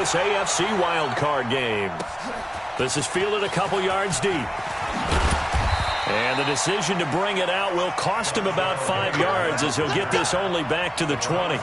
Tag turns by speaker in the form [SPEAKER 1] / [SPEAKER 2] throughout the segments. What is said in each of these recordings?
[SPEAKER 1] this AFC wildcard game. This is fielded a couple yards deep. And the decision to bring it out will cost him about 5 yards as he'll get this only back to the 20.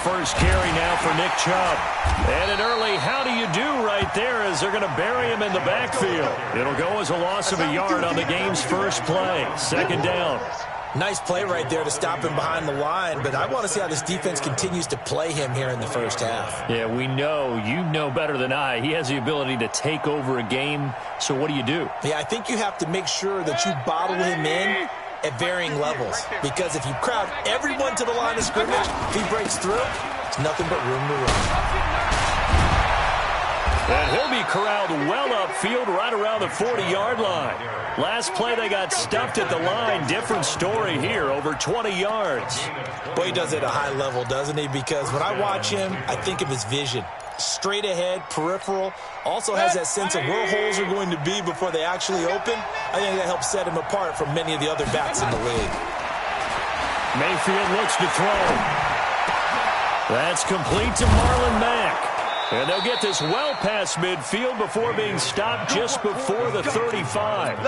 [SPEAKER 1] First carry now for Nick Chubb. And an early how do you do right there as they're going to bury him in the backfield. It'll go as a loss of a yard on the game's first play. Second down.
[SPEAKER 2] Nice play right there to stop him behind the line, but I want to see how this defense continues to play him here in the first half.
[SPEAKER 1] Yeah, we know. You know better than I. He has the ability to take over a game, so what do you do?
[SPEAKER 2] Yeah, I think you have to make sure that you bottle him in at varying levels, because if you crowd everyone to the line of scrimmage, if he breaks through, it's nothing but room to run.
[SPEAKER 1] And he'll be corralled well upfield right around the 40-yard line. Last play they got stuffed at the line. Different story here, over 20 yards.
[SPEAKER 2] Boy, he does it at a high level, doesn't he? Because when I watch him, I think of his vision. Straight ahead, peripheral, also has that sense of where holes are going to be before they actually open. I think that helps set him apart from many of the other backs in the league.
[SPEAKER 1] Mayfield looks to throw. That's complete to Marlon Mack. And they'll get this well past midfield before being stopped just before the 35.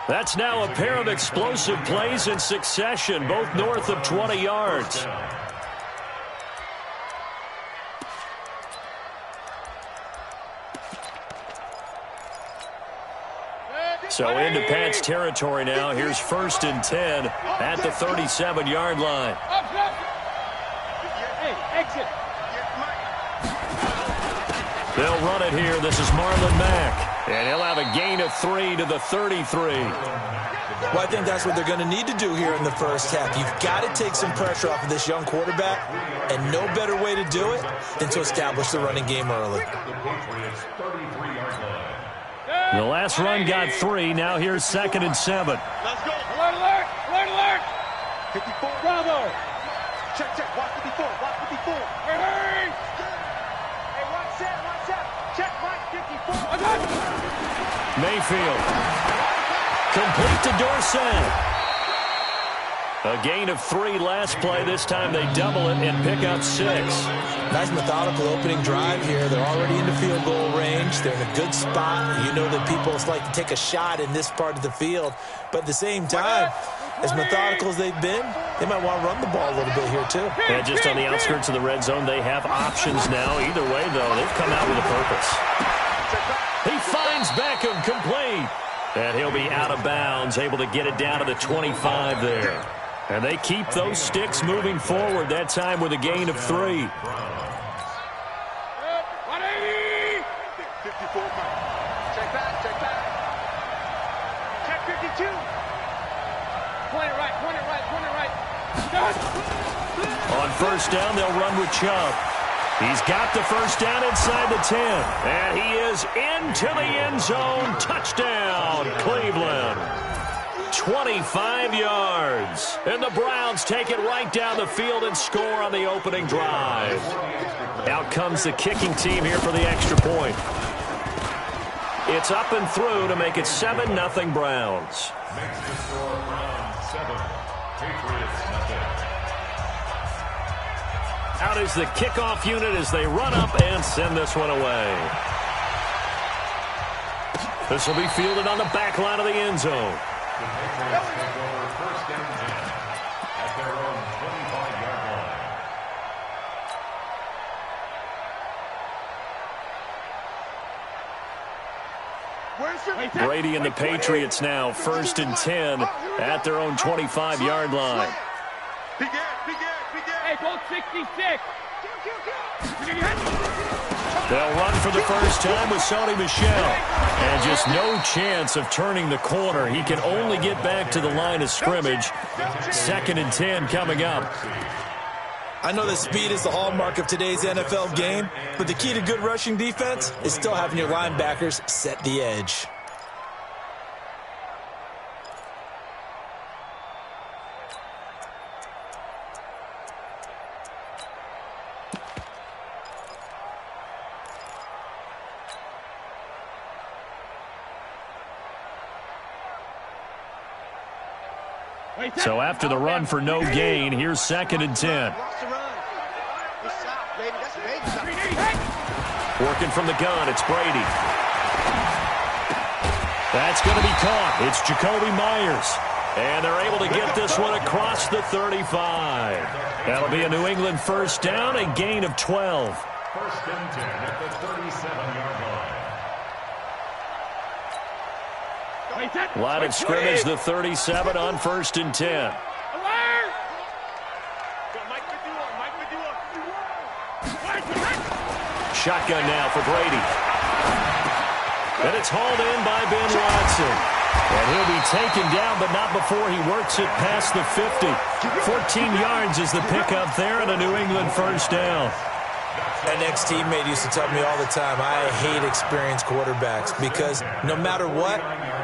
[SPEAKER 1] That's now a pair of explosive plays in succession, both north of 20 yards. So into Pat's territory now. Here's 1st and 10 at the 37-yard line.
[SPEAKER 3] Hey, exit.
[SPEAKER 1] They'll run it here. This is Marlon Mack. And he'll have a gain of 3 to the 33.
[SPEAKER 2] Well, I think that's what they're going to need to do here in the first half. You've got to take some pressure off of this young quarterback, and no better way to do it than to establish the running game early.
[SPEAKER 1] The last run got 3. Now here's 2nd and 7.
[SPEAKER 3] Let's go. Alert, alert, alert, alert. 54, Bravo. Check, check. Watch 54, watch 54. Hey, hey, one set. Check, watch 54.
[SPEAKER 1] Mayfield. Complete to Dorsett. A gain of 3 last play. This time they double it and pick up 6.
[SPEAKER 2] Nice methodical opening drive here. They're already into field goal range. They're in a good spot. You know that people like to take a shot in this part of the field. But at the same time, as methodical as they've been, they might want to run the ball a little bit here too.
[SPEAKER 1] Yeah, just on the outskirts of the red zone, they have options now. Either way, though, they've come out with a purpose. He finds Beckham complete. And he'll be out of bounds, able to get it down to the 25 there. And they keep those sticks moving forward, that time with a gain of 3.
[SPEAKER 3] 180. 54. Check back. Check 52. Point it right.
[SPEAKER 1] On first down, they'll run with Chubb. He's got the first down inside the 10. And he is into the end zone. Touchdown, Cleveland. 25 yards. And the Browns take it right down the field and score on the opening drive. Out comes the kicking team here for the extra point. It's up and through to make it 7-0 Browns.
[SPEAKER 4] Next to score, Browns 7, Patriots nothing.
[SPEAKER 1] Out is the kickoff unit as they run up and send this one away. This will be fielded on the back line of the end zone.
[SPEAKER 4] The Patriots take over 1st and 10 at their own 25-yard line.
[SPEAKER 1] Brady and the Patriots now 1st and 10 at their own 25-yard line.
[SPEAKER 3] Hey, Bolt 66.
[SPEAKER 1] They'll run for the first time with Sony Michel. And just no chance of turning the corner. He can only get back to the line of scrimmage. 2nd and 10 coming up.
[SPEAKER 2] I know that speed is the hallmark of today's NFL game, but the key to good rushing defense is still having your linebackers set the edge.
[SPEAKER 1] So after the run for no gain, here's 2nd and 10. Working from the gun, it's Brady. That's going to be caught. It's Jacoby Myers. And they're able to get this one across the 35. That'll be a New England first down, a gain of 12.
[SPEAKER 4] 1st and 10 at the 37-yard line.
[SPEAKER 1] Line of scrimmage, the 37 on 1st and 10. Shotgun now for Brady. And it's hauled in by Ben Watson. And he'll be taken down, but not before he works it past the 50. 14 yards is the pickup there and a New England first down.
[SPEAKER 2] An ex-teammate used to tell me all the time, I hate experienced quarterbacks because no matter what,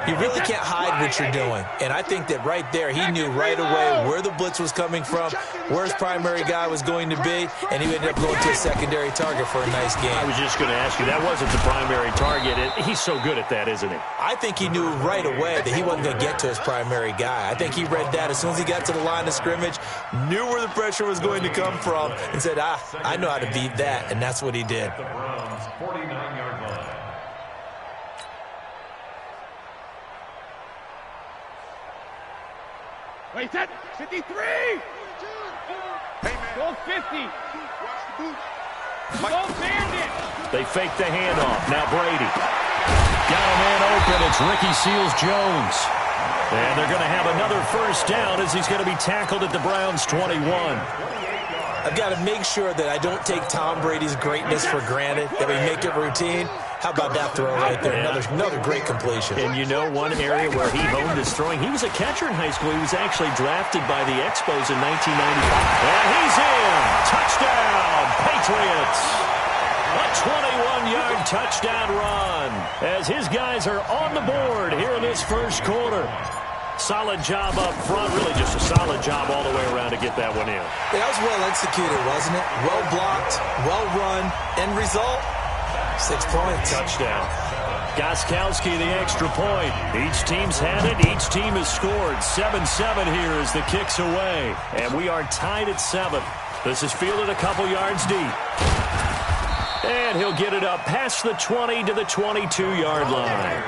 [SPEAKER 2] you really can't hide what you're doing. And I think that right there, he knew right away where the blitz was coming from, where his primary guy was going to be, and he ended up going to a secondary target for a nice game.
[SPEAKER 1] I was just going to ask you, that wasn't the primary target. He's so good at that, isn't he?
[SPEAKER 2] I think he knew right away that he wasn't going to get to his primary guy. I think he read that as soon as he got to the line of scrimmage, knew where the pressure was going to come from, and said, I know how to beat that, and that's what he did.
[SPEAKER 4] The Browns' 49-yard line.
[SPEAKER 3] Wait, set. 53. Hey, man. Go 50. Watch the boot. Go Bandit.
[SPEAKER 1] They fake the handoff. Now Brady. Got a man open. It's Ricky Seals-Jones. And they're going to have another first down as he's going to be tackled at the Browns' 21.
[SPEAKER 2] I've got to make sure that I don't take Tom Brady's greatness for granted, that we make it routine. How about that throw right there? Another great completion.
[SPEAKER 1] And you know one area where he honed his throwing, he was a catcher in high school. He was actually drafted by the Expos in 1995. And he's in. Touchdown, Patriots. A 21-yard touchdown run as his guys are on the board here in this first quarter. Solid job up front, really just a solid job all the way around to get that one in.
[SPEAKER 2] That was well executed, wasn't it? Well blocked, well run, end result, 6 points.
[SPEAKER 1] Touchdown. Gostkowski the extra point. Each team's had it. Each team has scored. 7-7 here as the kick's away. And we are tied at 7. This is fielded a couple yards deep. And he'll get it up past the 20 to the 22-yard line.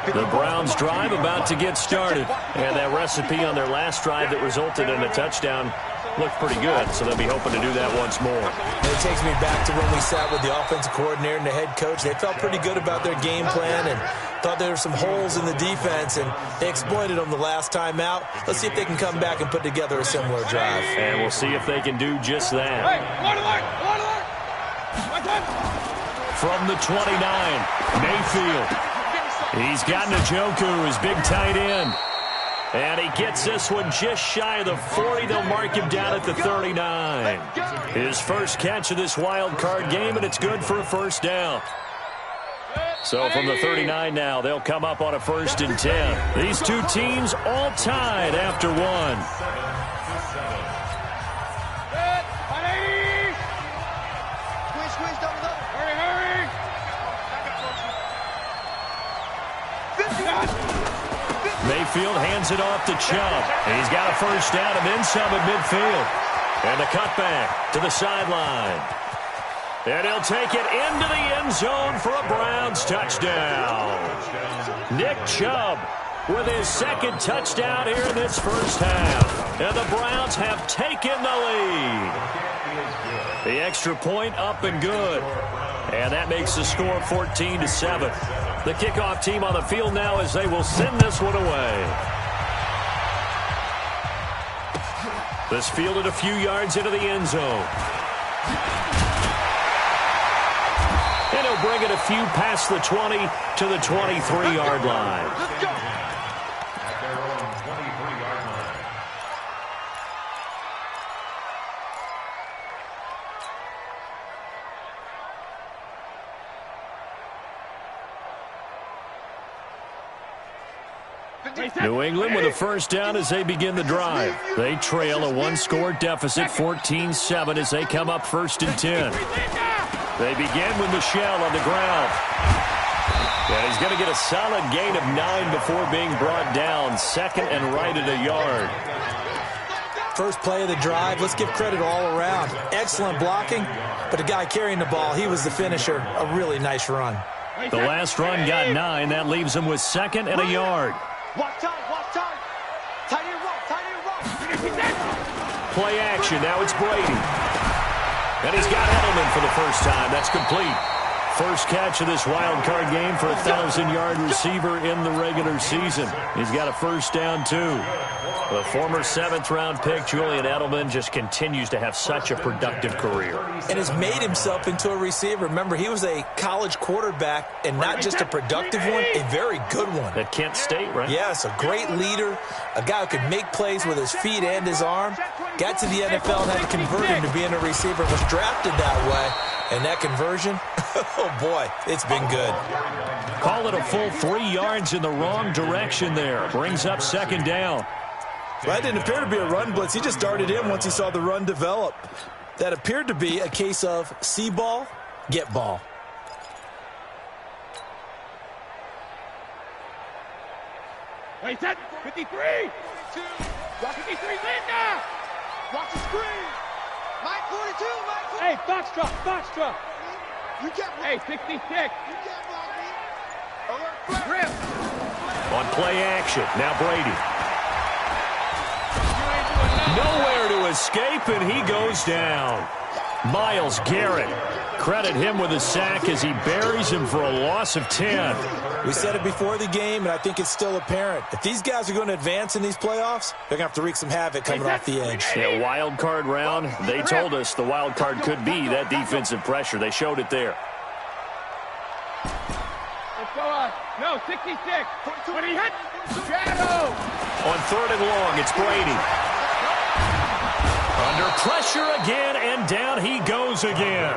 [SPEAKER 1] The Browns drive about to get started. And that recipe on their last drive that resulted in a touchdown looked pretty good, so they'll be hoping to do that once more.
[SPEAKER 2] And it takes me back to when we sat with the offensive coordinator and the head coach. They felt pretty good about their game plan and thought there were some holes in the defense, and they exploited them the last time out. Let's see if they can come back and put together a similar drive.
[SPEAKER 1] And we'll see if they can do just that. From the 29, Mayfield. He's got Njoku, his big tight end. And he gets this one just shy of the 40. They'll mark him down at the 39. His first catch of this wild card game, and it's good for a first down. So from the 39 now, they'll come up on a 1st and 10. These two teams all tied after one. Mayfield hands it off to Chubb. He's got a first down and then some at midfield. And a cutback to the sideline. And he'll take it into the end zone for a Browns touchdown. Nick Chubb with his second touchdown here in this first half. And the Browns have taken the lead. The extra point up and good. And that makes the score 14-7. The kickoff team on the field now as they will send this one away. This fielded a few yards into the end zone. And he'll bring it a few past the 20 to the 23-yard line.
[SPEAKER 4] At their own 23-yard line.
[SPEAKER 1] New England with a first down as they begin the drive. They trail a one-score deficit, 14-7, as they come up 1st and 10. They begin with Michel on the ground. And he's going to get a solid gain of 9 before being brought down. Second and right at a yard.
[SPEAKER 2] First play of the drive, let's give credit all around. Excellent blocking, but the guy carrying the ball, he was the finisher. A really nice run.
[SPEAKER 1] The last run got 9. That leaves him with second and a yard.
[SPEAKER 3] Watch time, watch time. Tight end run, tight end run.
[SPEAKER 1] Play action. Now it's Brady. And he's got Edelman for the first time. That's complete. First catch of this wild card game for a 1,000-yard receiver in the regular season. He's got a first down, too. The former 7th-round pick, Julian Edelman, just continues to have such a productive career.
[SPEAKER 2] And has made himself into a receiver. Remember, he was a college quarterback, and not just a productive one, a very good one.
[SPEAKER 1] At Kent State, right?
[SPEAKER 2] Yes, a great leader, a guy who could make plays with his feet and his arm. Got to the NFL and had to convert him to being a receiver. Was drafted that way. And that conversion, oh boy, it's been good.
[SPEAKER 1] Call it a full 3 yards in the wrong direction there. Brings up second down.
[SPEAKER 2] Well, that didn't appear to be a run blitz. He just darted in once he saw the run develop. That appeared to be a case of see ball, get ball.
[SPEAKER 3] Wait, set, 53. 52. 53, Linda. Watch the screen. Mike 42, Mike 42. Hey, Foxtrot. You can't block. Hey, 66. You can't block me. Alert, grip.
[SPEAKER 1] On play action, now Brady. Nowhere to escape, and he goes down. Myles Garrett. Credit him with a sack as he buries him for a loss of 10.
[SPEAKER 2] We said it before the game, and I think it's still apparent. If these guys are going to advance in these playoffs, they're going to have to wreak some havoc coming off the edge.
[SPEAKER 1] Yeah, wild card round. They told us the wild card could be that defensive pressure. They showed it there.
[SPEAKER 3] Let's go on. No, 66. When he hit, shadow.
[SPEAKER 1] On third and long, it's Brady. Under pressure again, and down he goes again.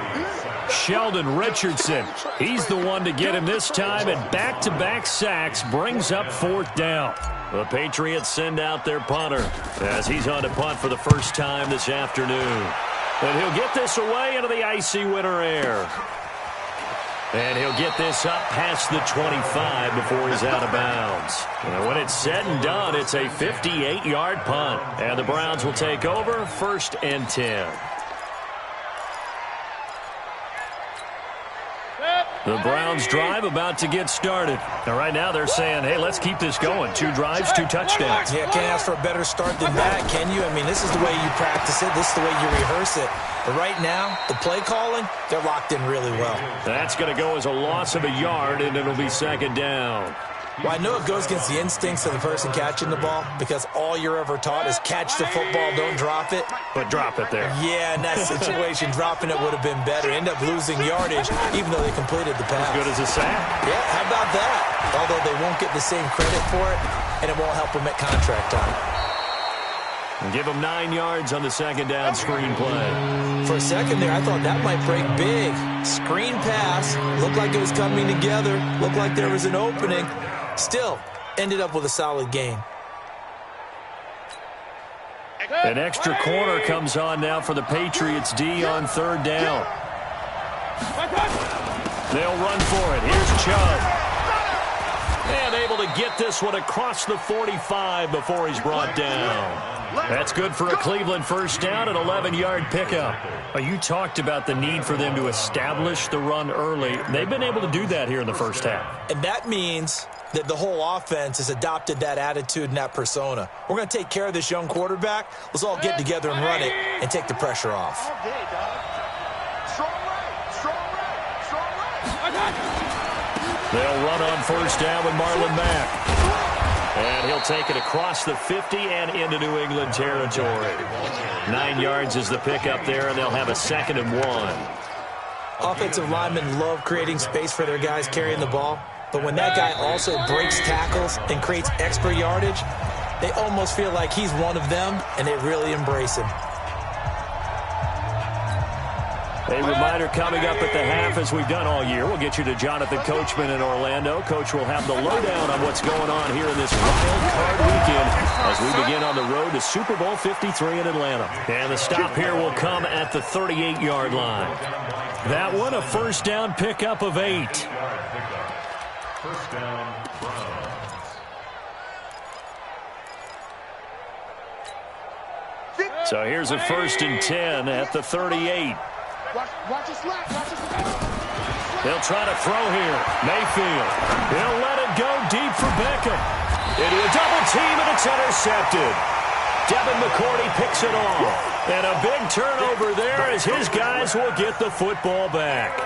[SPEAKER 1] Sheldon Richardson, he's the one to get him this time, and back-to-back sacks brings up fourth down. The Patriots send out their punter as he's on to punt for the first time this afternoon. And he'll get this away into the icy winter air. And he'll get this up past the 25 before he's out of bounds. And when it's said and done, it's a 58-yard punt. And the Browns will take over, 1st and 10. The Browns drive about to get started. And right now they're saying, hey, let's keep this going. 2 drives, 2 touchdowns.
[SPEAKER 2] Yeah, can't ask for a better start than that, can you? I mean, this is the way you practice it. This is the way you rehearse it. But right now, the play calling, they're locked in really well.
[SPEAKER 1] That's going to go as a loss of a yard, and it'll be second down.
[SPEAKER 2] Well, I know it goes against the instincts of the person catching the ball because all you're ever taught is catch the football, don't drop it.
[SPEAKER 1] But drop it there.
[SPEAKER 2] Yeah, in that situation, dropping it would have been better. End up losing yardage, even though they completed the pass.
[SPEAKER 1] As good as a sack.
[SPEAKER 2] Yeah, how about that? Although they won't get the same credit for it, and it won't help them at contract time.
[SPEAKER 1] And give them 9 yards on the second down screen play.
[SPEAKER 2] For a second there, I thought that might break big. Screen pass, looked like it was coming together, looked like there was an opening. Still, ended up with a solid gain.
[SPEAKER 1] An extra corner comes on now for the Patriots D on third down. They'll run for it. Here's Chubb. And able to get this one across the 45 before he's brought down. That's good for a Cleveland first down, an 11-yard pickup. You talked about the need for them to establish the run early. They've been able to do that here in the first half.
[SPEAKER 2] And that means that the whole offense has adopted that attitude and that persona. We're going to take care of this young quarterback. Let's all get together and run it and take the pressure off.
[SPEAKER 1] They'll run on first down with Marlon Mack. And he'll take it across the 50 and into New England territory. 9 yards is the pickup there, and they'll have a 2nd and 1.
[SPEAKER 2] Offensive linemen love creating space for their guys carrying the ball. But when that guy also breaks tackles and creates extra yardage, they almost feel like he's one of them, and they really embrace him.
[SPEAKER 1] A reminder coming up at the half, as we've done all year. We'll get you to Jonathan Coachman in Orlando. Coach will have the lowdown on what's going on here in this wild card weekend as we begin on the road to Super Bowl 53 in Atlanta. And the stop here will come at the 38-yard line. That one, a first down pickup of 8.
[SPEAKER 4] First down, Browns.
[SPEAKER 1] So here's a 1st and 10 at the 38.
[SPEAKER 3] Watch his slack.
[SPEAKER 1] They'll try to throw here. Mayfield. He'll let it go deep for Beckham. Into a double team, and it's intercepted. Devin McCourty picks it off. And a big turnover there as his guys will get the football back.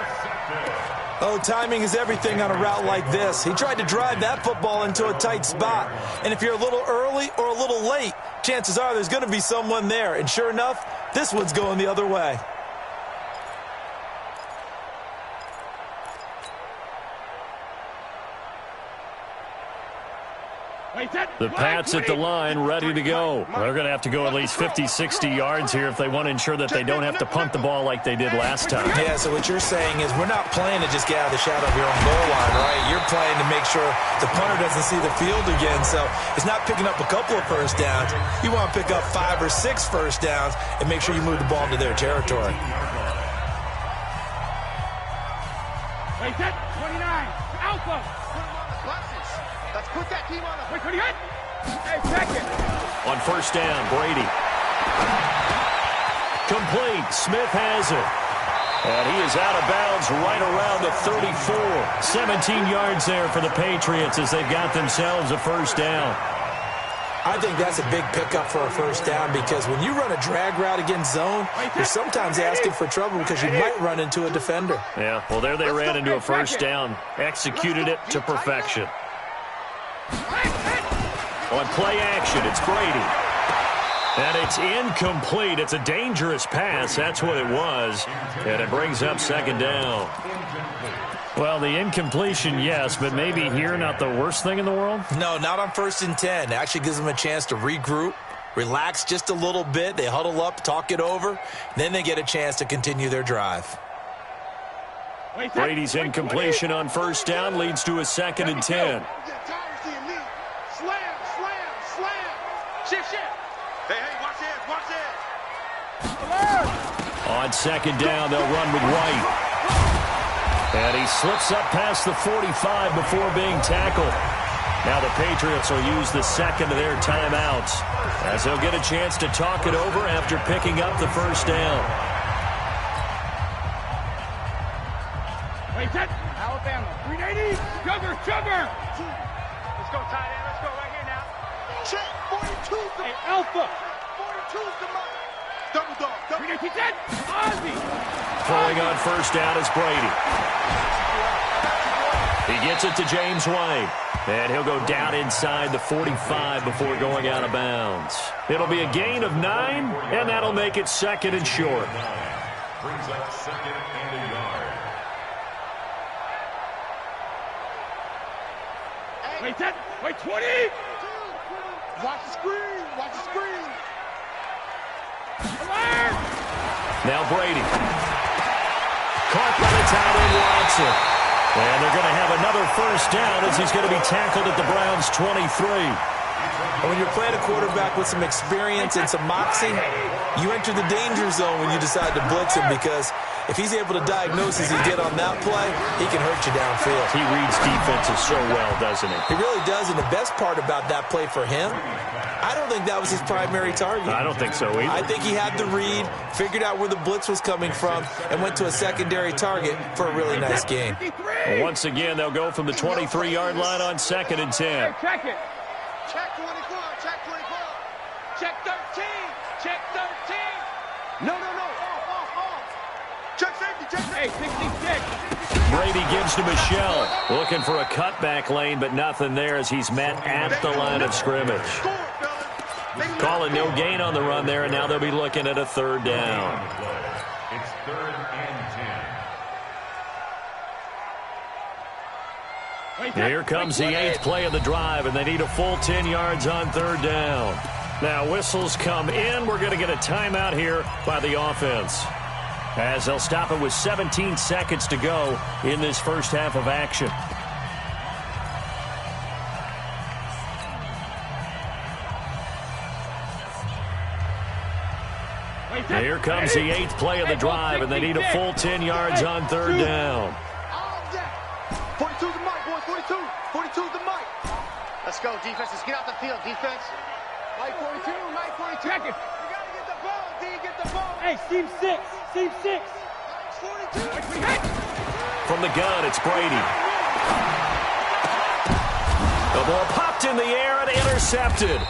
[SPEAKER 2] Oh, timing is everything on a route like this. He tried to drive that football into a tight spot. And if you're a little early or a little late, chances are there's going to be someone there. And sure enough, this one's going the other way.
[SPEAKER 1] The Pats at the line, ready to go. They're going to have to go at least 50, 60 yards here if they want to ensure that they don't have to punt the ball like they did last time.
[SPEAKER 2] Yeah, so what you're saying is we're not playing to just get out of the shadow of your own goal line, right? You're playing to make sure the punter doesn't see the field again. So it's not picking up a couple of first downs. You want to pick up 5 or 6 first downs and make sure you move the ball into their territory.
[SPEAKER 3] Wait, that 29. Alpha. Let's put that team on the... Wait, hey, second.
[SPEAKER 1] On first down, Brady. Complete. Smith has it. And he is out of bounds right around the 34. 17 yards there for the Patriots as they've got themselves a first down.
[SPEAKER 2] I think that's a big pickup for a first down because when you run a drag route against zone, you're sometimes asking for trouble because you might run into a defender.
[SPEAKER 1] Yeah, well, there they ran into a first down. Executed it to perfection. On play action, it's Brady. And it's incomplete. It's a dangerous pass. That's what it was. And it brings up second down. Well, the incompletion, yes, but maybe here not the worst thing in the world?
[SPEAKER 2] No, not on 1st and 10. It actually gives them a chance to regroup, relax just a little bit. They huddle up, talk it over. Then they get a chance to continue their drive.
[SPEAKER 1] Brady's incompletion on first down leads to a 2nd and 10.
[SPEAKER 3] Shift. Hey, watch this.
[SPEAKER 1] On 2nd down, they'll run with White. And he slips up past the 45 before being tackled. Now the Patriots will use the 2nd of their timeouts as they'll get a chance to talk it over after picking up the first down.
[SPEAKER 3] Wait, that. Alabama. 380. Chugger. Let's go, tight end. Let's go right here now. Check. 42's the Alpha. 42's the mark. Double dog. Ozzy.
[SPEAKER 1] Throwing on first down is Brady. He gets it to James White. And he'll go down inside the 45 before going out of bounds. It'll be a gain of 9, and that'll make it 2nd and short.
[SPEAKER 4] Brings up 2nd and a yard.
[SPEAKER 3] Wait, 20. Watch the screen. Alert!
[SPEAKER 1] Now Brady. Caught by the tight end Watson. And they're going to have another first down as he's going to be tackled at the Browns' 23.
[SPEAKER 2] And when you're playing a quarterback with some experience and some moxie, you enter the danger zone when you decide to blitz him because if he's able to diagnose as he did on that play, he can hurt you downfield.
[SPEAKER 1] He reads defenses so well, doesn't he?
[SPEAKER 2] He really does, and the best part about that play for him, I don't think that was his primary target.
[SPEAKER 1] I don't think so either.
[SPEAKER 2] I think he had the read, figured out where the blitz was coming from, and went to a secondary target for a really nice gain.
[SPEAKER 1] Well, once again, they'll go from the 23-yard line on 2nd and 10.
[SPEAKER 3] Check it. Check 24. Check 13. Check 13. No. Off. Check safety. Hey, 66.
[SPEAKER 1] Brady gives to Michelle. Looking for a cutback lane, but nothing there as he's met at the line of scrimmage. Calling no gain on the run there, and now they'll be looking at a 3rd down.
[SPEAKER 4] It's 3rd and 10.
[SPEAKER 1] Here comes the 8th play of the drive, and they need a full 10 yards on 3rd down. Now whistles come in. We're going to get a timeout here by the offense, as they'll stop it with 17 seconds to go in this first half of action. Here comes the 8th play of the drive, and they need a full 10 yards on 3rd down.
[SPEAKER 3] 42's the mark, boys. 42. 42's the mic. Let's go, defense. Let's get out the field, defense. Mike 42, Mike 42. Check it. You got to get the ball, D. Get the ball.
[SPEAKER 5] Hey, Steve 6. Steve 6.
[SPEAKER 3] 42.
[SPEAKER 1] From the gun, it's Brady. The ball popped in the air and intercepted.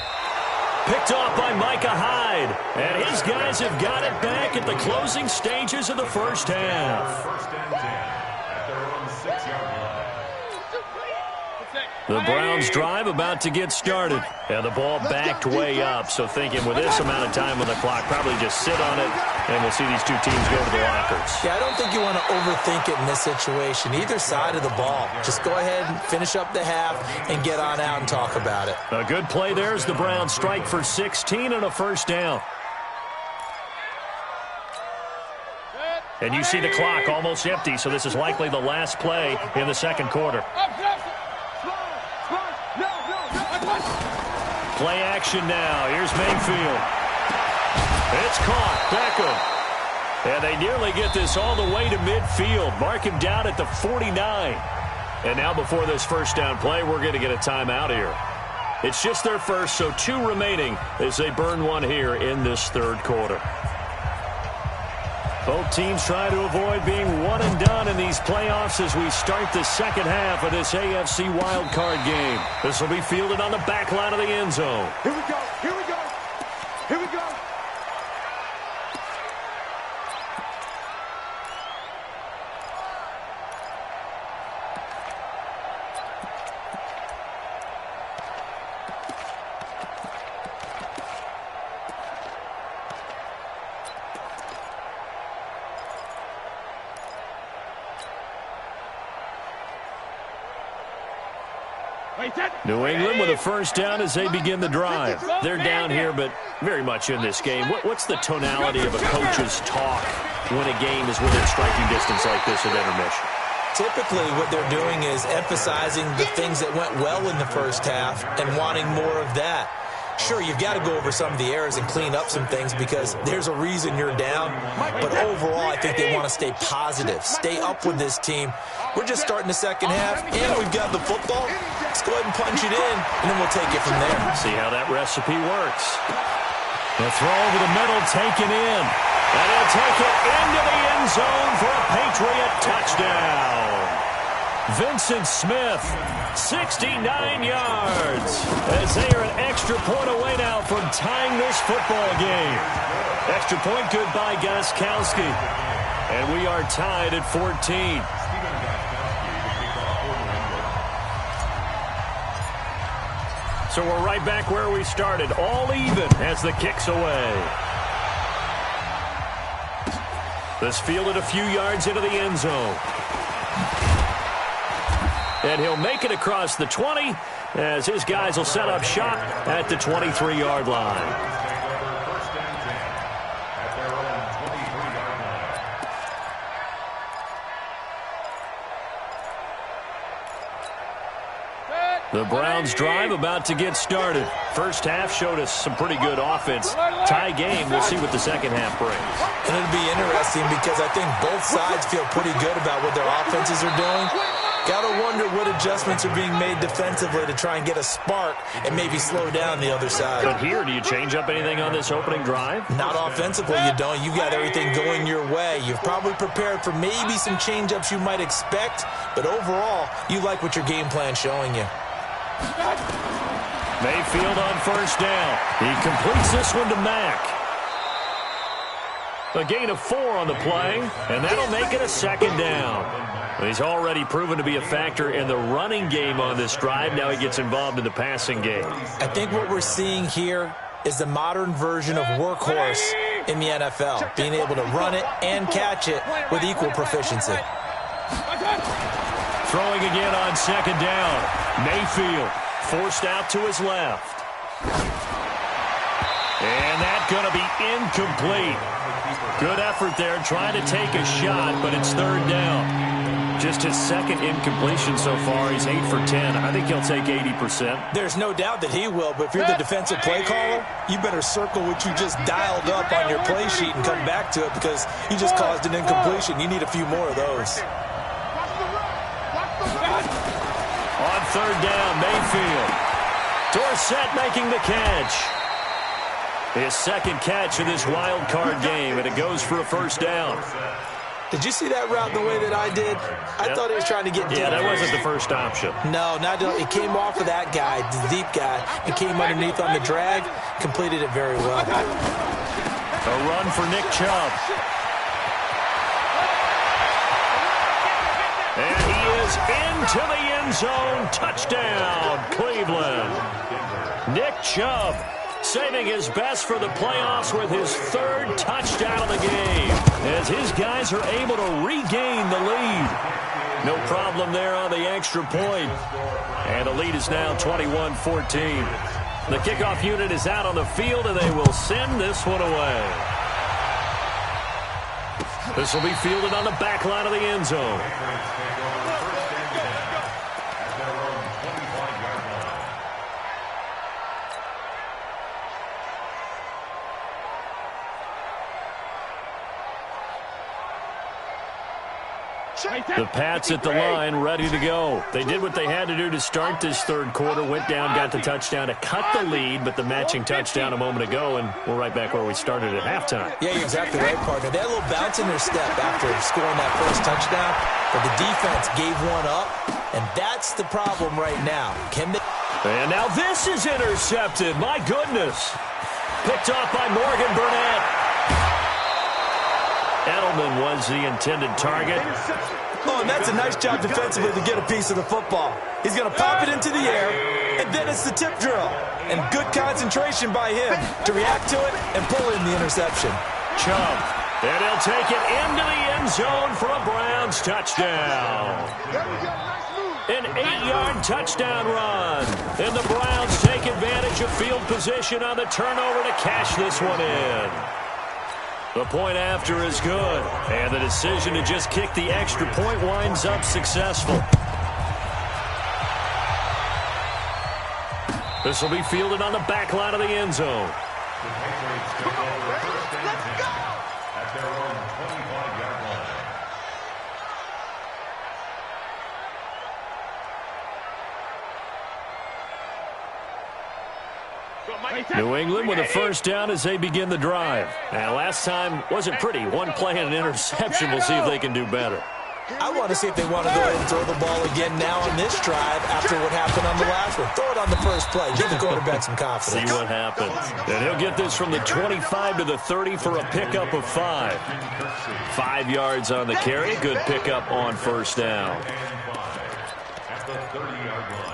[SPEAKER 1] Picked off by Micah Hyde. And his guys have got it back at the closing stages of the first half.
[SPEAKER 4] First and 10 at their own 6-yard line.
[SPEAKER 1] The Browns drive about to get started. And the ball backed way up. So thinking with this amount of time on the clock, probably just sit on it, and we'll see these two teams go to the lockers.
[SPEAKER 2] Yeah, I don't think you want to overthink it in this situation. Either side of the ball. Just go ahead and finish up the half and get on out and talk about it.
[SPEAKER 1] A good play there as the Browns strike for 16 and a first down. And you see the clock almost empty, so this is likely the last play in the second quarter. Play action now. Here's Mayfield. It's caught. Beckham. And they nearly get this all the way to midfield. Mark him down at the 49. And now before this first down play, we're going to get a timeout here. It's just their first, so 2 remaining as they burn one here in this third quarter. Both teams try to avoid being one and done in these playoffs as we start the second half of this AFC wildcard game. This will be fielded on the back line of the end zone.
[SPEAKER 3] Here we go. Here we go. Here we go.
[SPEAKER 1] New England with a first down as they begin the drive. They're down here, but very much in this game. What's the tonality of a coach's talk when a game is within striking distance like this at intermission?
[SPEAKER 2] Typically, what they're doing is emphasizing the things that went well in the first half and wanting more of that. Sure, you've got to go over some of the errors and clean up some things because there's a reason you're down. But overall, I think they want to stay positive, stay up with this team. We're just starting the second half, and we've got the football. Let's go ahead and punch it in, and then we'll take it from there.
[SPEAKER 1] See how that recipe works. The throw over the middle taken in. And he'll take it into the end zone for a Patriot touchdown. Vincent Smith, 69 yards, as they are an extra point away now from tying this football game. Extra point good by Gostkowski. And we are tied at 14. So we're right back where we started, all even as the kick's away. This fielded a few yards into the end zone. And he'll make it across the 20 as his guys will set up shop at the 23-yard line. The Browns drive about to get started. First half showed us some pretty good offense. Tie game, we'll see what the second half brings.
[SPEAKER 2] And it'll be interesting because I think both sides feel pretty good about what their offenses are doing. Got to wonder what adjustments are being made defensively to try and get a spark and maybe slow down the other side.
[SPEAKER 1] But here, do you change up anything on this opening drive?
[SPEAKER 2] Not offensively, you don't. You've got everything going your way. You've probably prepared for maybe some change-ups you might expect, but overall, you like what your game plan's showing you.
[SPEAKER 1] Mayfield on first down. He completes this one to Mack. A gain of 4 on the play, and that'll make it a second down. He's already proven to be a factor in the running game on this drive. Now he gets involved in the passing game.
[SPEAKER 2] I think what we're seeing here is the modern version of workhorse in the NFL, being able to run it and catch it with equal proficiency.
[SPEAKER 1] Throwing again on second down. Mayfield forced out to his left. And that's going to be incomplete. Good effort there trying to take a shot, but it's third down. Just his second incompletion so far. He's 8 for 10. I think he'll take 80%.
[SPEAKER 2] There's no doubt that he will, but if you're the defensive play caller, you better circle what you just dialed up on your play sheet and come back to it because you just caused an incompletion. You need a few more of those.
[SPEAKER 1] third down, Mayfield. Dorsett making the catch. His second catch of this wild card game, and it goes for a first down.
[SPEAKER 2] Did you see that route the way that I did? I thought he was trying to get deep.
[SPEAKER 1] Yeah, that wasn't the first option.
[SPEAKER 2] No, not it came off of that guy, the deep guy. It came underneath on the drag, completed it very well.
[SPEAKER 1] A run for Nick Chubb. And he is into the end zone. Touchdown, Cleveland. Nick Chubb saving his best for the playoffs with his third touchdown of the game, as his guys are able to regain the lead. No problem there on the extra point. And the lead is now 21-14. The kickoff unit is out on the field, and they will send this one away. This will be fielded on the back line of the end zone. The Pats at the line, ready to go. They did what they had to do to start this third quarter, went down, got the touchdown to cut the lead, but the matching touchdown a moment ago, and we're right back where we started at halftime.
[SPEAKER 2] Yeah, you're exactly right, partner. They had a little bounce in their step after scoring that first touchdown, but the defense gave one up, and that's the problem right now.
[SPEAKER 1] And now this is intercepted. My goodness. Picked off by Morgan Burnett. Edelman was the intended target.
[SPEAKER 2] Oh, and that's a nice job defensively to get a piece of the football. He's going to pop it into the air, and then it's the tip drill. And good concentration by him to react to it and pull in the interception.
[SPEAKER 1] Chubb, and he'll take it into the end zone for a Browns touchdown. An 8-yard touchdown run. And the Browns take advantage of field position on the turnover to cash this one in. The point after is good, and the decision to just kick the extra point winds up successful. This will be fielded on the back line of the end zone. New England with a first down as they begin the drive. Now, last time wasn't pretty. One play and an interception. We'll see if they can do better.
[SPEAKER 2] I want to see if they want to go ahead and throw the ball again now on this drive after what happened on the last one. Throw it on the first play. Give the quarterback some confidence.
[SPEAKER 1] See what happens. And he'll get this from the 25 to the 30 for a pickup of 5. 5 yards on the carry. Good pickup on first down.
[SPEAKER 4] At the 30-yard line.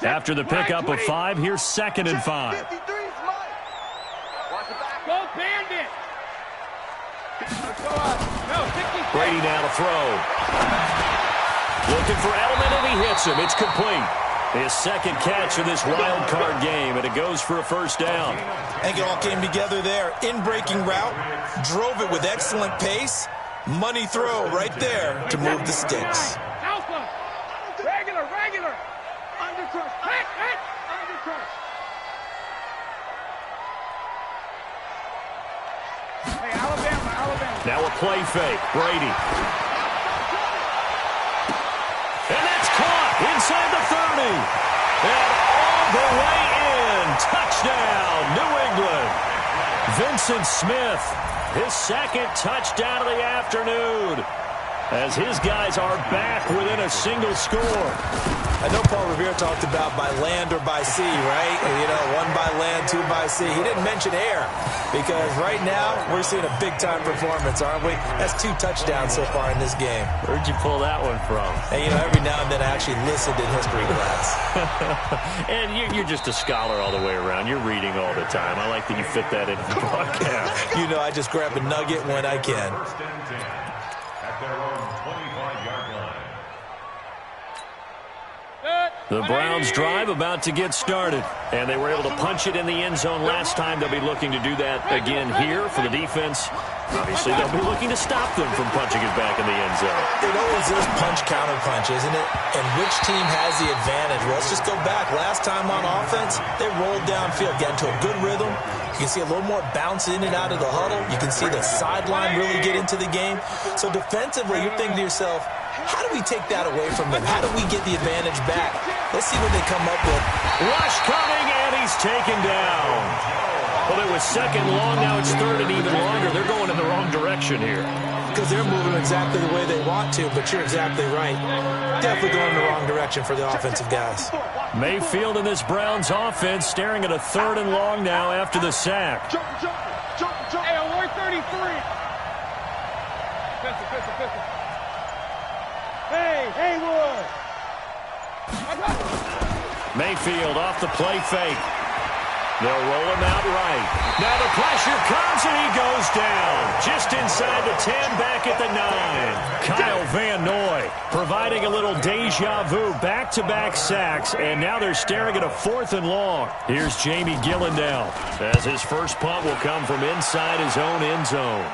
[SPEAKER 1] After the pickup of 5, here's 2nd and 5.
[SPEAKER 5] Go Bandit!
[SPEAKER 1] Brady now to throw. Looking for Edelman, and he hits him. It's complete. His second catch of this wild card game, and it goes for a first down.
[SPEAKER 2] I think it all came together there. In-breaking route, drove it with excellent pace. Money throw right there to move the sticks.
[SPEAKER 5] Alpha! Regular! Undercrush! Undercrush! Hey, Alabama!
[SPEAKER 1] Now a play fake. Brady. And that's caught inside the 30. And all the way in. Touchdown, New England. Vincent Smith, his second touchdown of the afternoon, as his guys are back within a single score.
[SPEAKER 2] I know Paul Revere talked about by land or by sea, right? You know, 1 by land, 2 by sea. He didn't mention air because right now we're seeing a big-time performance, aren't we? That's 2 touchdowns so far in this game.
[SPEAKER 1] Where'd you pull that one from?
[SPEAKER 2] And, you know, every now and then I actually listened in history class.
[SPEAKER 1] And you're just a scholar all the way around. You're reading all the time. I like that you fit that into the broadcast.
[SPEAKER 2] You know, I just grab a nugget when I can.
[SPEAKER 4] First and 10 at their own 25-yard line.
[SPEAKER 5] Good!
[SPEAKER 1] The Browns drive about to get started, and they were able to punch it in the end zone last time. They'll be looking to do that again here for the defense. Obviously, they'll be looking to stop them from punching it back in the end zone.
[SPEAKER 2] It always is punch-counter-punch, isn't it? And which team has the advantage? Well, let's just go back. Last time on offense, they rolled downfield, got into a good rhythm. You can see a little more bounce in and out of the huddle. You can see the sideline really get into the game. So defensively, you're thinking to yourself, how do we take that away from them? How do we get the advantage back? Let's see what they come up with.
[SPEAKER 1] Rush coming, and he's taken down. Well, it was second long. Now it's third and even longer. They're going in the wrong direction here.
[SPEAKER 2] Because they're moving exactly the way they want to, but you're exactly right. Definitely going in the wrong direction for the offensive guys.
[SPEAKER 1] Mayfield and this Browns offense staring at a third and long now after the sack.
[SPEAKER 5] Hey, alert 33. Pistol. Hey, Haywood.
[SPEAKER 1] Mayfield off the play fake. They'll roll him out right. Now the pressure comes, and he goes down. Just inside the 10, back at the 9. Kyle Van Noy providing a little deja vu, back-to-back sacks, and now they're staring at a 4th and long. Here's Jamie Gillendow, as his first punt will come from inside his own end zone.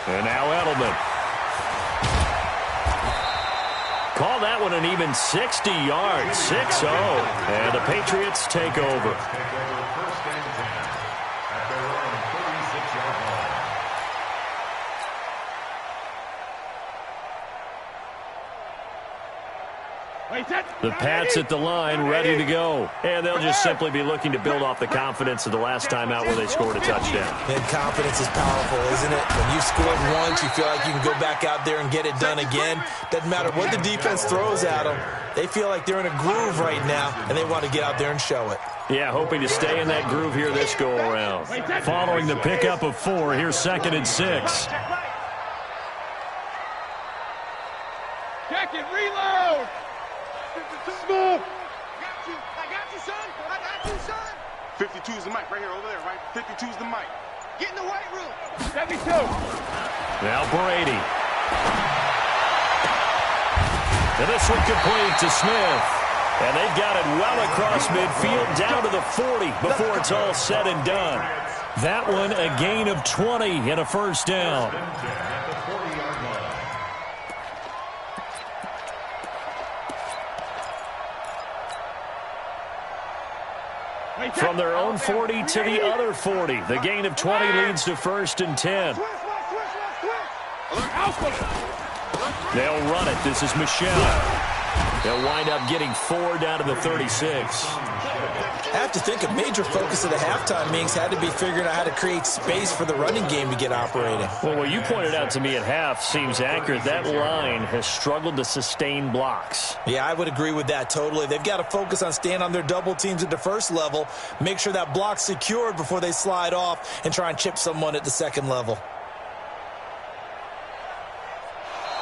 [SPEAKER 1] And now Edelman. Call that one an even 60 yards, 6-0. And the Patriots take over.
[SPEAKER 4] First and 10 at their own 36-yard line.
[SPEAKER 1] The Pats at the line, ready to go. And they'll just simply be looking to build off the confidence of the last time out where they scored a touchdown.
[SPEAKER 2] And confidence is powerful, isn't it? When you've scored once, you feel like you can go back out there and get it done again. Doesn't matter what the defense throws at them. They feel like they're in a groove right now, and they want to get out there and show it.
[SPEAKER 1] Yeah, hoping to stay in that groove here this go-around. Following the pickup of 4, here's 2nd and 6.
[SPEAKER 5] Check it, reload.
[SPEAKER 3] Smooth. I got you, son. 52 is the mic right here, over there, right? 52 is the mic. Get in the weight room.
[SPEAKER 5] 72.
[SPEAKER 1] Now Brady. And this one complete to Smith. And they've got it well across midfield, down to the 40 before it's all said and done. That one a gain of 20 and a first down. From their own 40 to the other 40. The gain of 20 leads to 1st and 10. They'll run it. This is Michelle. They'll wind up getting 4 down to the 36.
[SPEAKER 2] I have to think a major focus of the halftime meetings had to be figuring out how to create space for the running game to get operating.
[SPEAKER 1] Well, what you pointed out to me at half seems accurate. That line has struggled to sustain blocks.
[SPEAKER 2] Yeah, I would agree with that totally. They've got to focus on staying on their double teams at the first level, make sure that block's secured before they slide off and try and chip someone at the second level.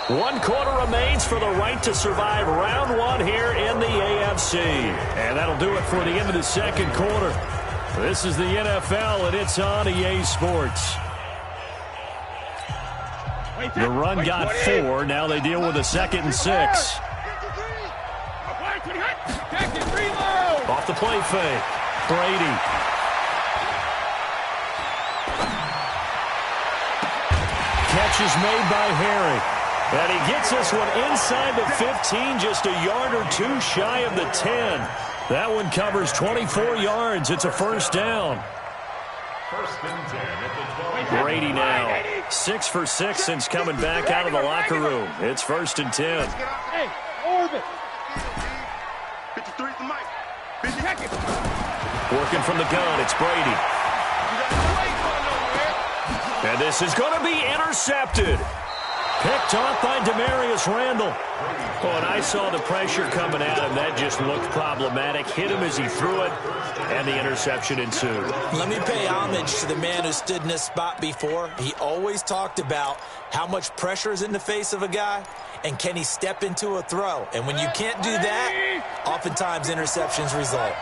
[SPEAKER 1] 1 quarter remains for the right to survive round 1 here in the AFC. And that'll do it for the end of the second quarter. This is the NFL, and it's on EA Sports. The run got 4. Now they deal with a 2nd and 6. Off the play fake. Brady. Catch is made by Harry. And he gets this one inside the 15, just a yard or 2 shy of the 10. That one covers 24 yards. It's a first down.
[SPEAKER 4] First and 10 at the 12.
[SPEAKER 1] Brady now 6 for 6 since coming back out of the locker room. It's 1st and 10.
[SPEAKER 5] Hey, orbit.
[SPEAKER 3] 53 is the mic. 50
[SPEAKER 5] Check it.
[SPEAKER 1] Working from the gun, it's Brady. And this is going to be intercepted. Picked off by Demarius Randall. Oh, and I saw the pressure coming at him. That just looked problematic. Hit him as he threw it, and the interception ensued.
[SPEAKER 2] Let me pay homage to the man who stood in this spot before. He always talked about how much pressure is in the face of a guy, and can he step into a throw. And when you can't do that, oftentimes interceptions result.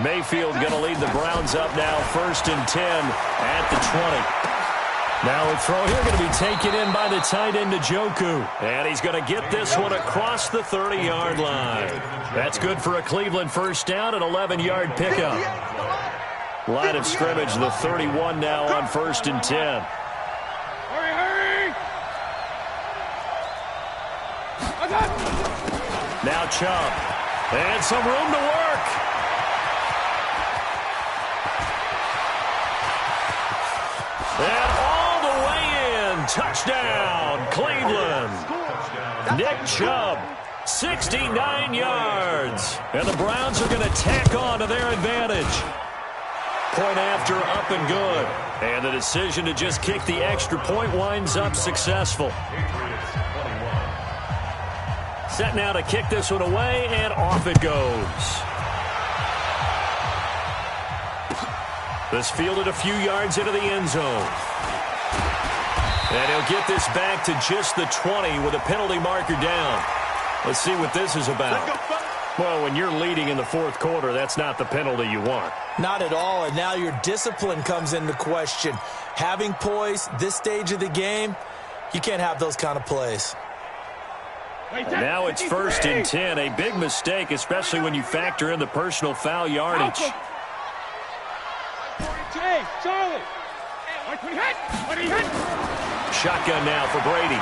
[SPEAKER 1] Mayfield going to lead the Browns up now, 1st and 10 at the 20. Now a throw here going to be taken in by the tight end Njoku. And he's going to get this one across the 30-yard line. That's good for a Cleveland first down, an 11-yard pickup. Line of scrimmage, the 31 now on 1st and 10.
[SPEAKER 5] Hurry, hurry!
[SPEAKER 1] Now Chubb. And some room to work. And all the way in. Touchdown, Cleveland. Nick Chubb, 69 yards. And the Browns are going to tack on to their advantage. Point after, up and good. And the decision to just kick the extra point winds up successful. Set now to kick this one away, and off it goes. This fielded a few yards into the end zone. And he'll get this back to just the 20 with a penalty marker down. Let's see what this is about. Well, when you're leading in the fourth quarter, that's not the penalty you want.
[SPEAKER 2] Not at all, and now your discipline comes into question. Having poise this stage of the game, you can't have those kind of plays.
[SPEAKER 1] And now it's 1st and 10, a big mistake, especially when you factor in the personal foul yardage.
[SPEAKER 5] Hey, Charlie! What he hit?
[SPEAKER 1] Shotgun now for Brady.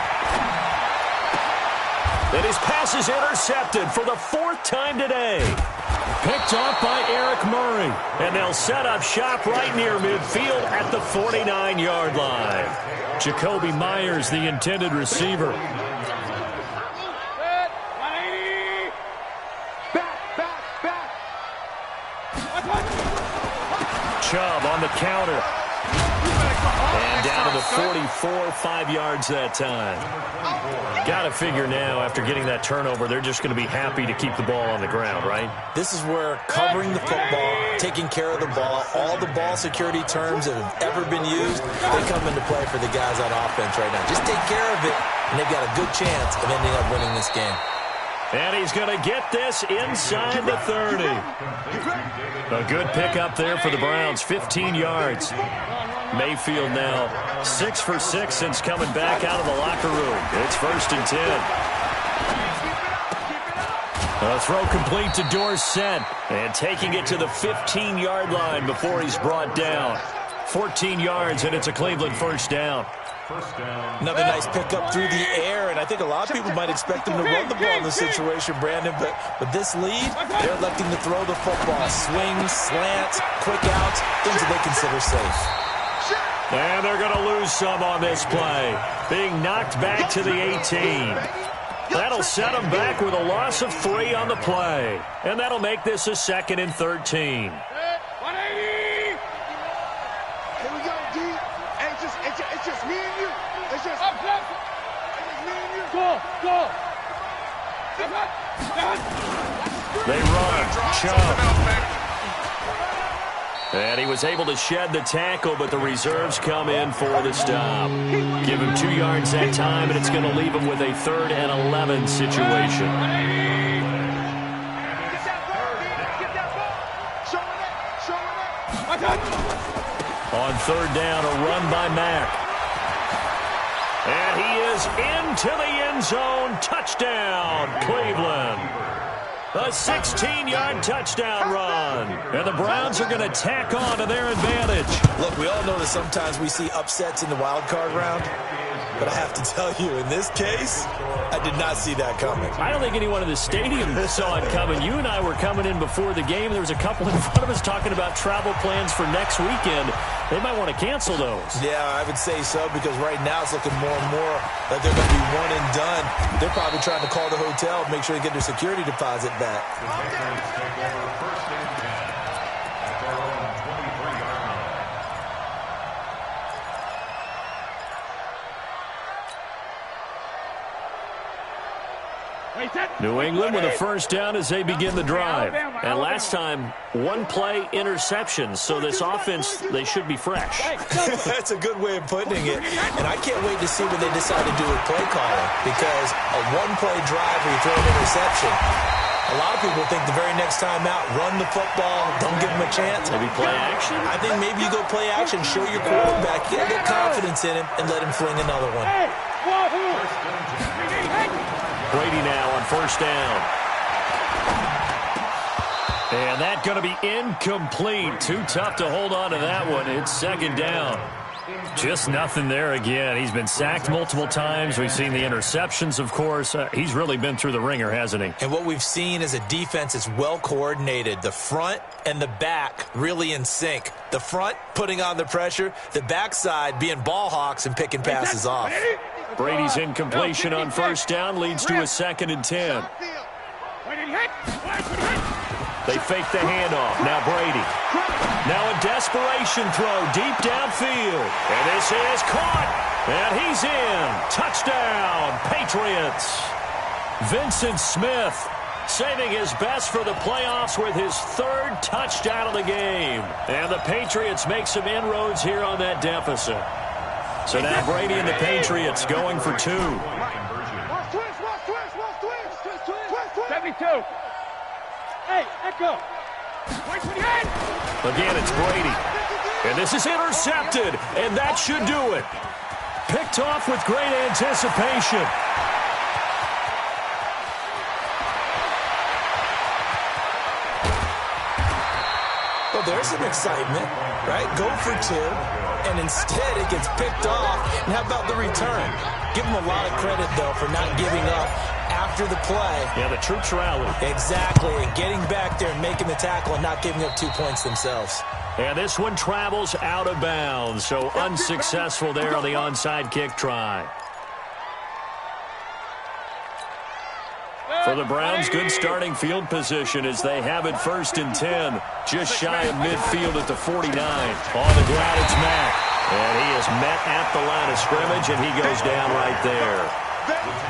[SPEAKER 1] And his pass is intercepted for the 4th time today. Picked off by Eric Murray. And they'll set up shop right near midfield at the 49-yard line. Jacoby Myers, the intended receiver. Chubb on the counter. And down to the 44, 5 yards that time. Got to figure now, after getting that turnover, they're just going to be happy to keep the ball on the ground, right?
[SPEAKER 2] This is where covering the football, taking care of the ball, all the ball security terms that have ever been used, they come into play for the guys on offense right now. Just take care of it, and they've got a good chance of ending up winning this game.
[SPEAKER 1] And he's going to get this inside the 30. A good pickup there for the Browns, 15 yards. Mayfield now 6 for 6 since coming back out of the locker room. It's 1st and 10. A throw complete to Dorsett. And taking it to the 15-yard line before he's brought down. 14 yards, and it's a Cleveland first down.
[SPEAKER 2] Another nice pickup through the air, and I think a lot of people might expect them to run the ball in this situation, Brandon, but with this lead, they're electing to throw the football. Swings, slants, quick outs, things that they consider safe.
[SPEAKER 1] And they're going to lose some on this play. Being knocked back to the 18. That'll set them back with a loss of 3 on the play. And that'll make this a 2nd and 13.
[SPEAKER 3] It's just me and you. It's just me and you.
[SPEAKER 5] Go!
[SPEAKER 1] They run. Chubb. And he was able to shed the tackle, but the reserves come in for the stop. Give him 2 yards that time, and it's going to leave him with a 3rd and 11 situation. On 3rd down, a run by Mack. And he is into the end zone. Touchdown, Cleveland. A 16-yard touchdown run. And the Browns are going to tack on to their advantage.
[SPEAKER 2] Look, we all know that sometimes we see upsets in the wild card round. But I have to tell you, in this case, I did not see that coming.
[SPEAKER 1] I don't think anyone in the stadium saw it coming. You and I were coming in before the game. There was a couple in front of us talking about travel plans for next weekend. They might want to cancel those.
[SPEAKER 2] Yeah, I would say so, because right now it's looking more and more that they're going to be one and done. They're probably trying to call the hotel, make sure they get their security deposit back.
[SPEAKER 1] New England with a first down as they begin the drive. And last time, 1-play interception. So this offense, they should be fresh.
[SPEAKER 2] That's a good way of putting it. And I can't wait to see what they decide to do with play calling. Because a 1-play drive where you throw an interception, A lot of people think the very next time out, run the football, don't give them a chance.
[SPEAKER 1] Maybe play action?
[SPEAKER 2] I think maybe you go play action, show your quarterback, get a little confidence in him, and let him fling another one.
[SPEAKER 1] Brady now on first down. And that's going to be incomplete. Too tough to hold on to that one. It's second down. Just nothing there again. He's been sacked multiple times. We've seen the interceptions, of course. He's really been through the ringer, hasn't he?
[SPEAKER 2] And what we've seen is a defense that's well coordinated. The front and the back really in sync. The front putting on the pressure. The backside being ball hawks and picking passes off.
[SPEAKER 1] Brady's incompletion on first down leads to a 2nd and 10. They fake the handoff. Now Brady. Now a desperation throw deep downfield. And this is caught. And he's in. Touchdown, Patriots. Vincent Smith saving his best for the playoffs with his 3rd touchdown of the game. And the Patriots make some inroads here on that deficit. So now Brady and the Patriots going for 2.
[SPEAKER 5] 72. Hey, Echo.
[SPEAKER 1] Again, it's Brady. And this is intercepted. And that should do it. Picked off with great anticipation.
[SPEAKER 2] Well, there's some excitement, right? Go for 2, and instead it gets picked off. And how about the return? Give them a lot of credit, though, for not giving up after the play.
[SPEAKER 1] Yeah, the troops rallied.
[SPEAKER 2] Exactly, and getting back there and making the tackle and not giving up 2 points themselves.
[SPEAKER 1] And this one travels out of bounds, so unsuccessful there on the onside kick try. For the Browns, good starting field position as they have it 1st and 10. Just shy of midfield at the 49. On the ground, it's Mack. And he is met at the line of scrimmage, and he goes down right there.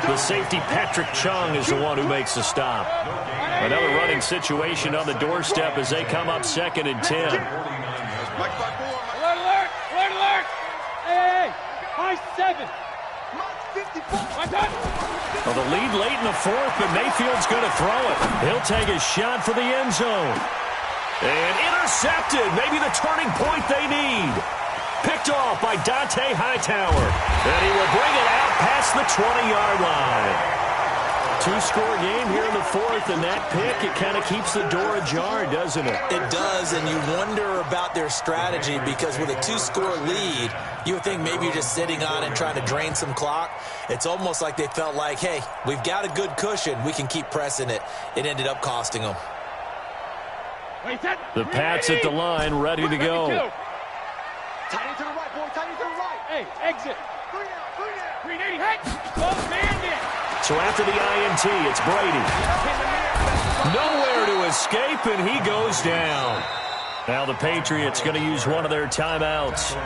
[SPEAKER 1] The safety, Patrick Chung, is the one who makes the stop. Another running situation on the doorstep as they come up 2nd and 10.
[SPEAKER 5] Alert, alert! Alert, alert! Hey, high 7.
[SPEAKER 1] Well, the lead late in the 4th, but Mayfield's going to throw it. He'll take a shot for the end zone. And intercepted. Maybe the turning point they need. Picked off by Dante Hightower. And he will bring it out past the 20-yard line. 2-score game here in the 4th, and that pick, it kind of keeps the door ajar, doesn't it?
[SPEAKER 2] It does, and you wonder about their strategy because with a 2-score lead, you would think maybe you're just sitting on it trying to drain some clock. It's almost like they felt like, hey, we've got a good cushion. We can keep pressing it. It ended up costing them.
[SPEAKER 1] The Pats at the line, ready to go.
[SPEAKER 3] Tight into the right, boy. Tight into the right.
[SPEAKER 5] Hey, exit. 380, hey! Close man in.
[SPEAKER 1] So after the INT, it's Brady. Nowhere to escape, and he goes down. Now the Patriots going to use one of their timeouts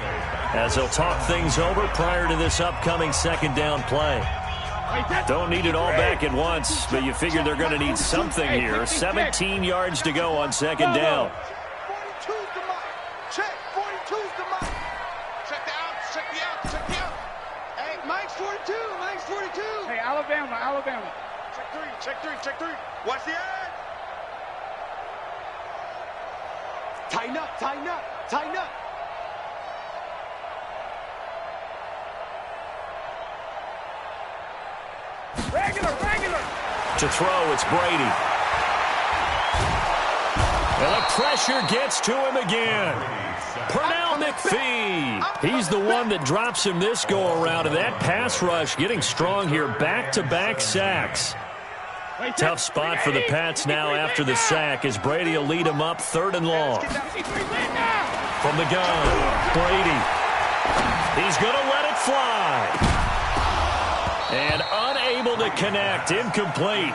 [SPEAKER 1] as they'll talk things over prior to this upcoming 2nd down play. Don't need it all back at once, but you figure they're going to need something here. 17 yards to go on 2nd down.
[SPEAKER 3] 42's the mark. Check. 42's the mark. Check the out. Check the out. Check the out. Hey, Mike's 42. Mike's 42.
[SPEAKER 5] Hey, Alabama, Alabama.
[SPEAKER 3] Check 3. Check 3. Check 3. Watch the end. Tighten up. Tighten up. Tighten up.
[SPEAKER 5] Regular.
[SPEAKER 1] To throw, it's Brady. And the pressure gets to him again. Pernell McPhee. He's the one that drops him this go-around, and that pass rush getting strong here. Back-to-back sacks. Tough spot for the Pats now after the sack as Brady will lead them up 3rd and long. From the gun, Brady. He's going to let it fly. And unable to connect, incomplete.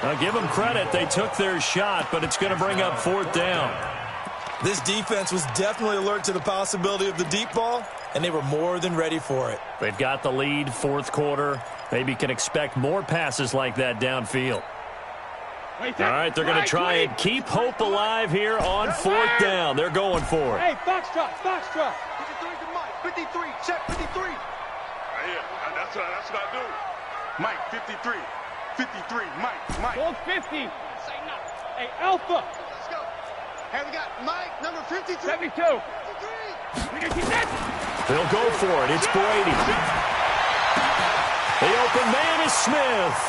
[SPEAKER 1] I'll give them credit. They took their shot, but it's going to bring up 4th down.
[SPEAKER 2] This defense was definitely alert to the possibility of the deep ball, and they were more than ready for it.
[SPEAKER 1] They've got the lead, 4th quarter. Maybe can expect more passes like that downfield. All right, they're going to try and keep hope alive here on 4th down. They're going for it.
[SPEAKER 5] Hey, foxtrot.
[SPEAKER 3] 53's the Mike. 53. Check 53. Yeah, that's what I do. Mike, 53. 53, Mike.
[SPEAKER 5] Hold 50. Hey, Alpha.
[SPEAKER 3] Let's go. Hey, we got Mike, number 53.
[SPEAKER 5] 72.
[SPEAKER 3] 53.
[SPEAKER 1] They'll go for it. It's Brady. The open man is Smith.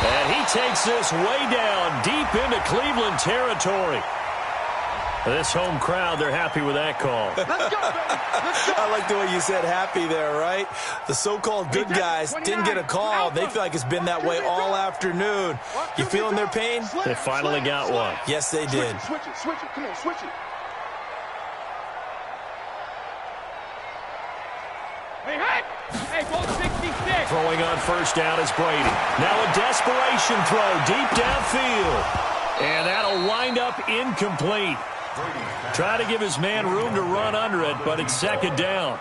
[SPEAKER 1] And he takes this way down deep into Cleveland territory. This home crowd, they're happy with that call.
[SPEAKER 3] Let's go, baby. Let's go.
[SPEAKER 2] I like the way you said happy there, right? The so-called good guys didn't get a call. They feel like it's been that way all afternoon. You feeling their pain?
[SPEAKER 1] They finally got one.
[SPEAKER 2] Yes, they did.
[SPEAKER 3] Switch it, switch it. Come on, switch it.
[SPEAKER 5] Hey, goal 66.
[SPEAKER 1] Throwing on first down is Brady. Now a desperation throw deep downfield. And that'll wind up incomplete. Try to give his man room to run under it, but it's second down.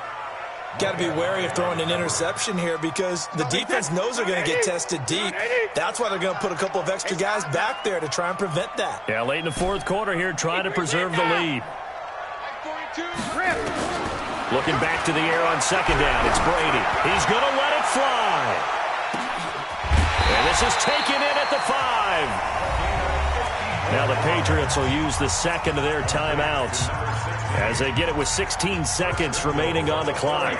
[SPEAKER 2] Got to be wary of throwing an interception here because the defense knows they're going to get tested deep. That's why they're going to put a couple of extra guys back there to try and prevent that.
[SPEAKER 1] Yeah, late in the fourth quarter here, trying to preserve the lead. Looking back to the air on second down. It's Brady. He's going to let it fly. And this is taken in at the 5. Now the Patriots will use the second of their timeouts as they get it with 16 seconds remaining on the clock.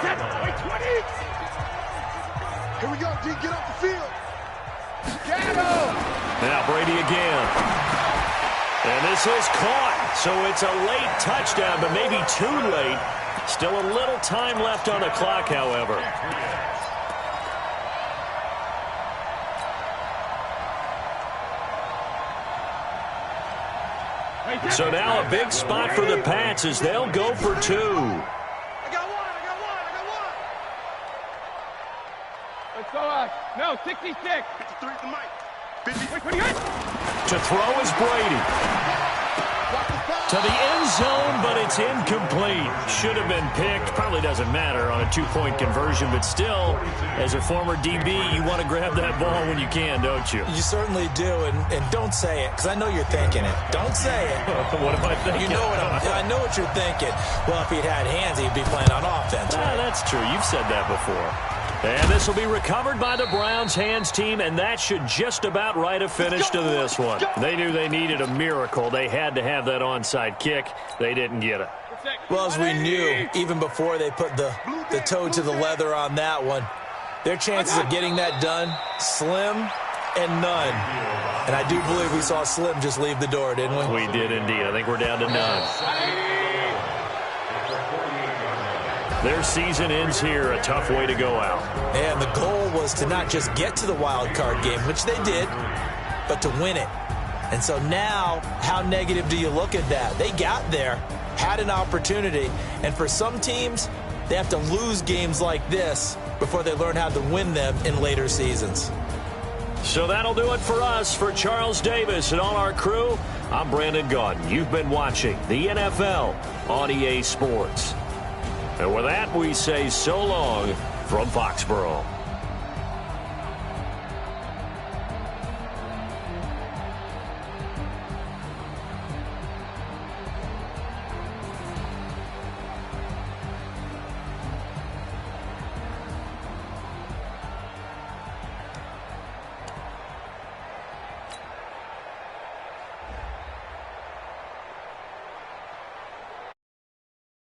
[SPEAKER 3] Here we go, D. Get off the field.
[SPEAKER 1] Now Brady again. And this is caught. So it's a late touchdown, but maybe too late. Still a little time left on the clock, however. So now a big spot for the Pats as they'll go for 2.
[SPEAKER 3] I got one.
[SPEAKER 5] Let's go, no, 66.
[SPEAKER 3] 53 to Mike. 50.
[SPEAKER 5] Wait, 28.
[SPEAKER 1] To throw is Brady. To the end zone, but it's incomplete. Should have been picked. Probably doesn't matter on a 2-point conversion, but still, as a former DB, you want to grab that ball when you can, don't you?
[SPEAKER 2] You certainly do, and don't say it, because I know you're thinking it. Don't say it.
[SPEAKER 1] What am I thinking?
[SPEAKER 2] You know I know what you're thinking. Well, if he'd had hands, he'd be playing on offense. Right?
[SPEAKER 1] That's true. You've said that before. And this will be recovered by the Browns hands team, and that should just about write a finish to this one. They knew they needed a miracle. They had to have that onside kick. They didn't get it.
[SPEAKER 2] Well, as we knew, even before they put the toe to the leather on that one, their chances of getting that done, slim and none. And I do believe we saw Slim just leave the door, didn't we?
[SPEAKER 1] We did indeed. I think we're down to none. Their season ends here, a tough way to go out.
[SPEAKER 2] And the goal was to not just get to the wild card game, which they did, but to win it. And so now, how negative do you look at that? They got there, had an opportunity, and for some teams, they have to lose games like this before they learn how to win them in later seasons.
[SPEAKER 1] So that'll do it for us. For Charles Davis and all our crew, I'm Brandon Gaudin. You've been watching the NFL on EA Sports. And with that, we say so long from Foxborough.